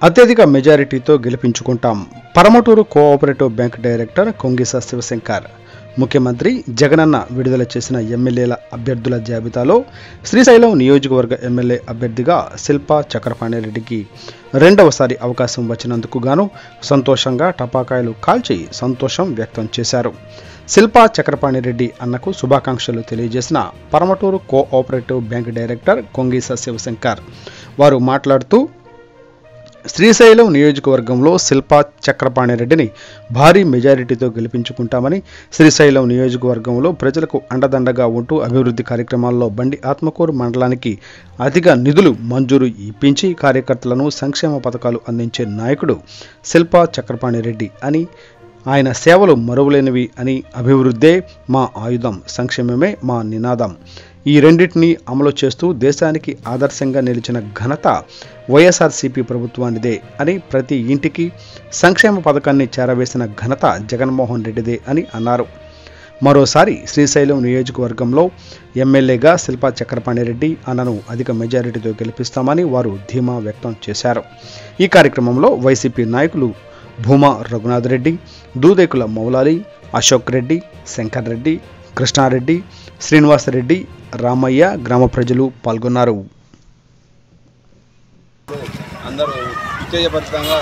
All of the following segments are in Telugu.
అత్యధిక మెజారిటీతో గెలిపించుకుంటాం. పరమటూరు కోఆపరేటివ్ బ్యాంక్ డైరెక్టర్ కొంగిస శివశంకర్. ముఖ్యమంత్రి జగనన్న విడుదల చేసిన ఎమ్మెల్యేల అభ్యర్థుల జాబితాలో శ్రీశైలం నియోజకవర్గ ఎమ్మెల్యే అభ్యర్థిగా శిల్పా చక్రపాణిరెడ్డికి రెండవసారి అవకాశం వచ్చినందుకు గాను సంతోషంగా టపాకాయలు కాల్చి సంతోషం వ్యక్తం చేశారు. శిల్పా చక్రపాణిరెడ్డి అన్నకు శుభాకాంక్షలు తెలియజేసిన పరమటూరు కోఆపరేటివ్ బ్యాంక్ డైరెక్టర్ కొంగిస శివశంకర్. వారు మాట్లాడుతూ శ్రీశైలం నియోజకవర్గంలో శిల్పా చక్రపాణిరెడ్డిని భారీ మెజారిటీతో గెలిపించుకుంటామని, శ్రీశైలం నియోజకవర్గంలో ప్రజలకు అండదండగా ఉంటూ అభివృద్ధి కార్యక్రమాల్లో బండి ఆత్మకూరు మండలానికి అధిక నిధులు మంజూరు ఇప్పించి కార్యకర్తలను సంక్షేమ పథకాలు అందించే నాయకుడు శిల్పా చక్రపాణిరెడ్డి అని, ఆయన సేవలు మరువలేనివి అని, అభివృద్ధే మా ఆయుధం, సంక్షేమమే మా నినాదం, ఈ రెండింటినీ అమలు చేస్తూ దేశానికి ఆదర్శంగా నిలిచిన ఘనత వైఎస్ఆర్సీపీ ప్రభుత్వానిదే అని, ప్రతి ఇంటికి సంక్షేమ పథకాన్ని చేరవేసిన ఘనత జగన్మోహన్ రెడ్డిదే అని అన్నారు. మరోసారి శ్రీశైలం నియోజకవర్గంలో ఎమ్మెల్యేగా శిల్పా చక్రపాణిరెడ్డి అన్నను అధిక మెజారిటీతో గెలిపిస్తామని వారు ధీమా వ్యక్తం చేశారు. ఈ కార్యక్రమంలో వైసీపీ నాయకులు భూమా రఘునాథ్ రెడ్డి, దూదేకుల మౌలాలి, అశోక్ రెడ్డి, శంకర్ రెడ్డి, కృష్ణారెడ్డి, శ్రీనివాసరెడ్డి, రామయ్య, గ్రామ ప్రజలు పాల్గొన్నారు. అందరూ ఉత్తేజపరితంగా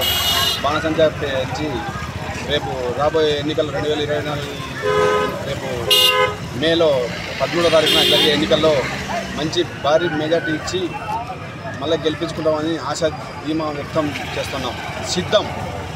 బాణసంచా పేర్చి రేపు రాబోయే ఎన్నికలు 2024 రేపు మేలో 13వ తారీఖున జరిగే ఎన్నికల్లో మంచి భారీ మెజార్టీ ఇచ్చి మళ్ళీ గెలిపించుకుంటామని ఆశ ధీమా వ్యక్తం చేస్తున్నాం. సిద్ధం.